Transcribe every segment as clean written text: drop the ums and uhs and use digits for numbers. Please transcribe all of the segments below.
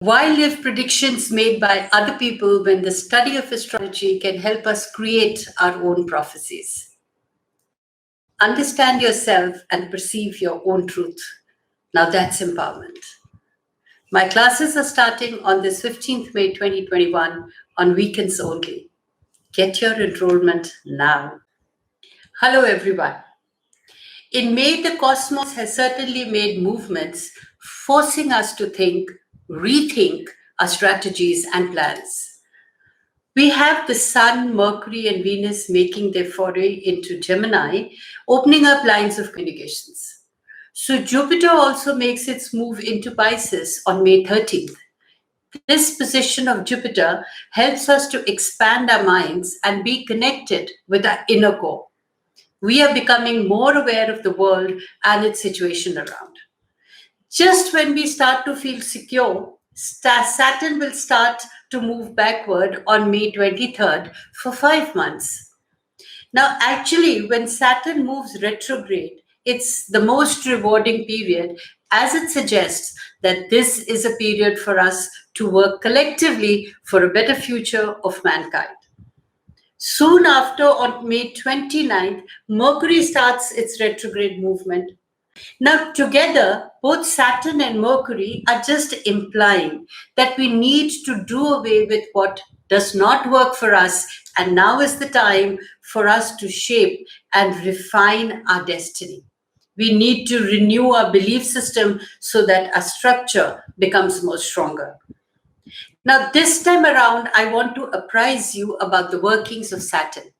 Wild-lived predictions made by other people when the study of astrology can help us create our own prophecies. Understand yourself and perceive your own truth. Now that's empowerment. My classes are starting on this 15th May 2021 on weekends only. Get your enrollment now. Hello everyone. In May, the cosmos has certainly made movements forcing us to think, rethink our strategies and plans. We have the Sun, Mercury, and Venus making their foray into Gemini, opening up lines of communications. So Jupiter also makes its move into Pisces on May 13th. This position of Jupiter helps us to expand our minds and be connected with our inner core. We are becoming more aware of the world and its situation around. Just when we start to feel secure, Saturn will start to move backward on May 23rd for 5 months. Now, actually, when Saturn moves retrograde, it's the most rewarding period, as it suggests that this is a period for us to work collectively for a better future of mankind. Soon after, on May 29th, Mercury starts its retrograde movement. Now, together, both Saturn and Mercury are just implying that we need to do away with what does not work for us, and now is the time for us to shape and refine our destiny. We need to renew our belief system so that our structure becomes more stronger. Now, this time around, I want to apprise you about the workings of Saturn.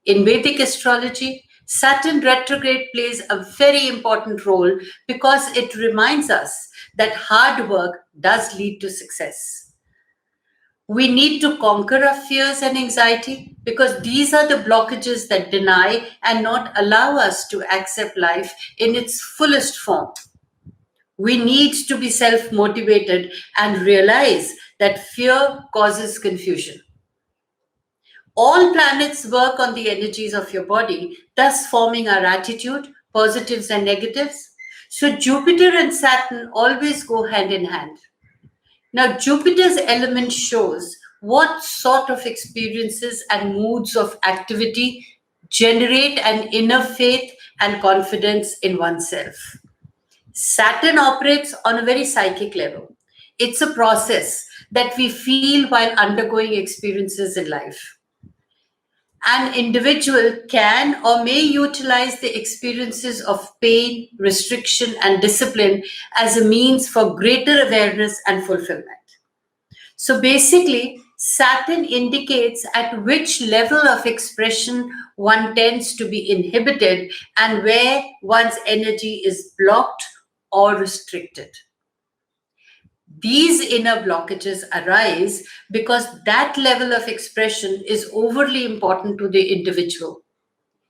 In Vedic astrology, Saturn retrograde plays a very important role because it reminds us that hard work does lead to success. We need to conquer our fears and anxiety because these are the blockages that deny and not allow us to accept life in its fullest form. We need to be self-motivated and realize that fear causes confusion. All planets work on the energies of your body, thus forming our attitude, positives and negatives. So Jupiter and Saturn always go hand in hand. Now, Jupiter's element shows what sort of experiences and moods of activity generate an inner faith and confidence in oneself. Saturn operates on a very psychic level. It's a process that we feel while undergoing experiences in life. An individual can or may utilize the experiences of pain, restriction, and discipline as a means for greater awareness and fulfillment. So basically, Saturn indicates at which level of expression one tends to be inhibited and where one's energy is blocked or restricted. These inner blockages arise because that level of expression is overly important to the individual.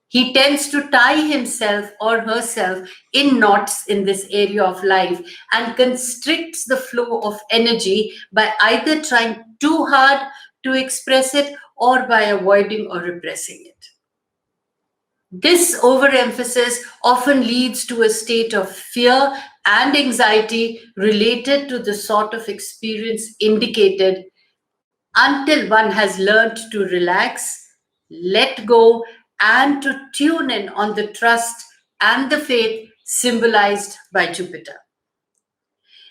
He tends to tie himself or herself in knots in this area of life and constricts the flow of energy by either trying too hard to express it or by avoiding or repressing it. This overemphasis often leads to a state of fear and anxiety related to the sort of experience indicated until one has learned to relax, let go, and to tune in on the trust and the faith symbolized by Jupiter.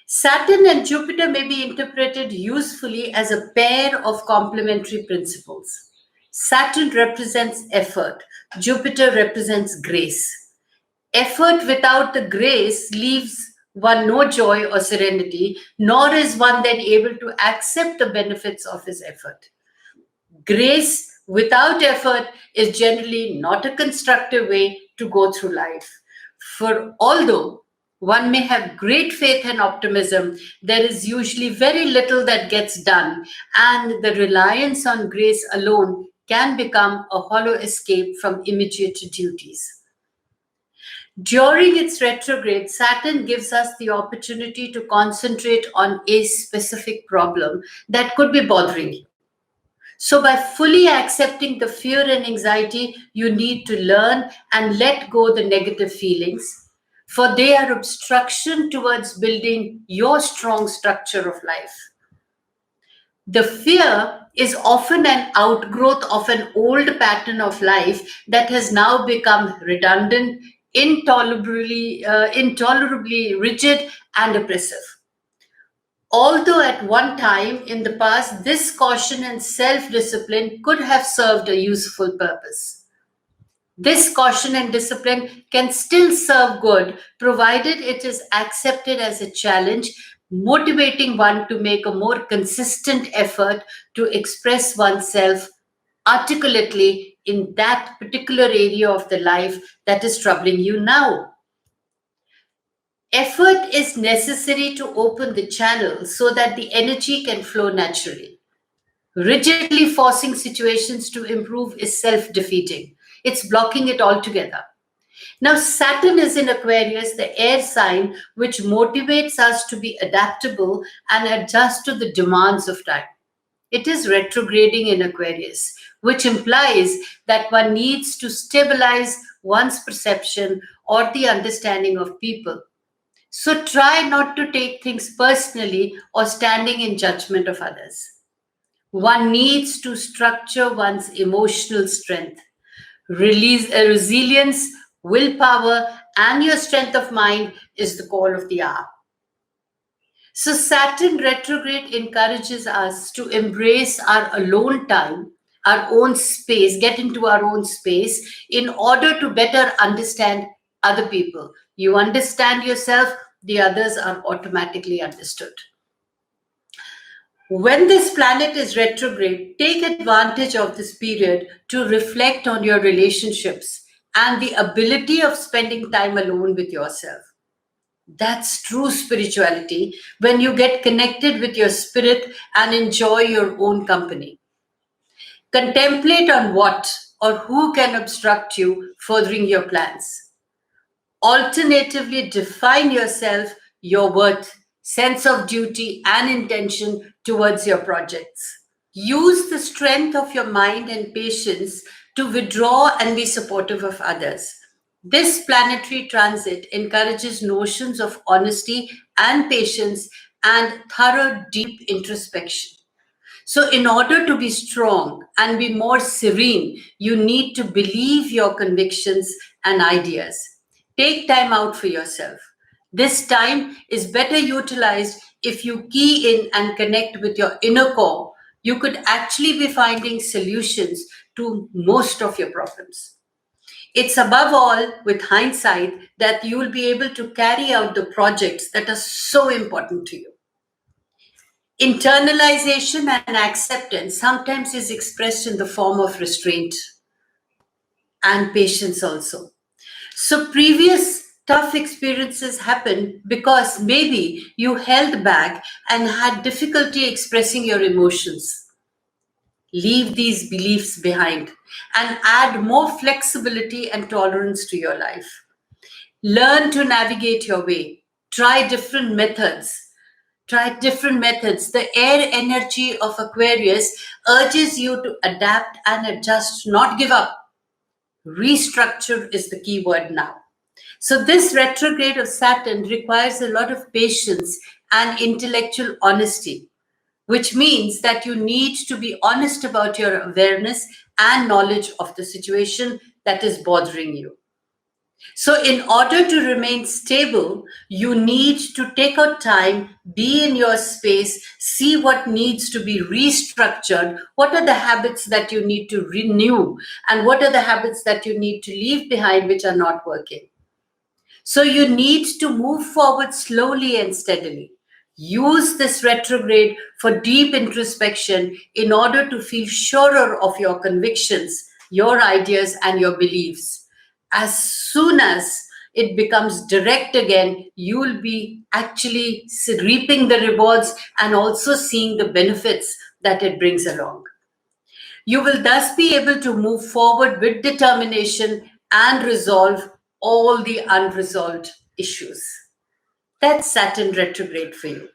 Saturn and Jupiter may be interpreted usefully as a pair of complementary principles. Saturn represents effort. Jupiter represents grace. Effort without the grace leaves one no joy or serenity, nor is one then able to accept the benefits of his effort. Grace without effort is generally not a constructive way to go through life. For although one may have great faith and optimism, there is usually very little that gets done, and the reliance on grace alone can become a hollow escape from immediate duties. During its retrograde, Saturn gives us the opportunity to concentrate on a specific problem that could be bothering you. So by fully accepting the fear and anxiety, you need to learn and let go the negative feelings. for they are obstruction towards building your strong structure of life. The fear is often an outgrowth of an old pattern of life that has now become redundant, intolerably rigid, and oppressive. Although at one time in the past, this caution and self discipline could have served a useful purpose. This caution and discipline can still serve good, provided it is accepted as a challenge, motivating one to make a more consistent effort to express oneself articulately in that particular area of the life that is troubling you now. Effort is necessary to open the channel so that the energy can flow naturally. Rigidly forcing situations to improve is self defeating, it's blocking it altogether. Now, Saturn is in Aquarius, the air sign, which motivates us to be adaptable and adjust to the demands of time. It is retrograding in Aquarius, which implies that one needs to stabilize one's perception or the understanding of people. So try not to take things personally or standing in judgment of others. One needs to structure one's emotional strength, release a resilience, willpower, and your strength of mind is the call of the hour. So Saturn retrograde encourages us to embrace our alone time, our own space, get into our own space in order to better understand other people. You understand yourself, the others are automatically understood. When this planet is retrograde, take advantage of this period to reflect on your relationships and the ability of spending time alone with yourself. That's true spirituality, when you get connected with your spirit and enjoy your own company. Contemplate on what or who can obstruct you furthering your plans. Alternatively, define yourself, your worth, sense of duty, and intention towards your projects. Use the strength of your mind and patience to withdraw and be supportive of others. This planetary transit encourages notions of honesty and patience and thorough, deep introspection. So, in order to be strong and be more serene, you need to believe your convictions and ideas. Take time out for yourself. This time is better utilized if you key in and connect with your inner core. You could actually be finding solutions to most of your problems. It's above all, with hindsight, that you will be able to carry out the projects that are so important to you. Internalization and acceptance sometimes is expressed in the form of restraint and patience also. So, previous tough experiences happened because maybe you held back and had difficulty expressing your emotions. Leave these beliefs behind and add more flexibility and tolerance to your life. Learn to navigate your way. Try different methods. The air energy of Aquarius urges you to adapt and adjust, not give up. Restructure is the key word now. So, this retrograde of Saturn requires a lot of patience and intellectual honesty, which means that you need to be honest about your awareness and knowledge of the situation that is bothering you. So, in order to remain stable, you need to take out time, be in your space, see what needs to be restructured, what are the habits that you need to renew, and what are the habits that you need to leave behind which are not working. So, you need to move forward slowly and steadily. Use this retrograde for deep introspection in order to feel surer of your convictions, your ideas, and your beliefs. As soon as it becomes direct again, you will be actually reaping the rewards and also seeing the benefits that it brings along. You will thus be able to move forward with determination and resolve all the unresolved issues. That's Saturn retrograde for you.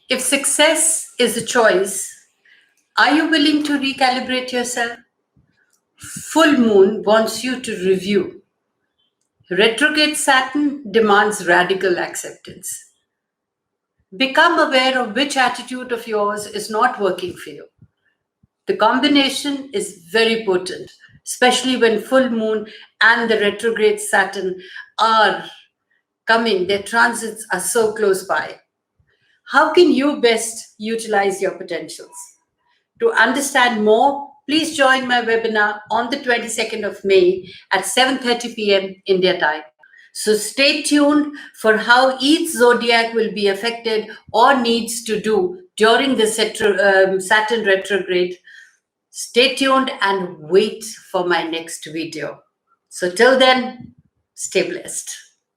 If success is a choice, are you willing to recalibrate yourself? Full moon wants you to review. Retrograde Saturn demands radical acceptance. Become aware of which attitude of yours is not working for you. The combination is very potent, especially when full moon and the retrograde Saturn are coming. Their transits are so close by. How can you best utilize your potentials? To understand more, please join my webinar on the 22nd of May at 7:30 p.m. India time. So stay tuned for how each zodiac will be affected or needs to do during the Saturn retrograde. Stay tuned and wait for my next video. So till then, stay blessed.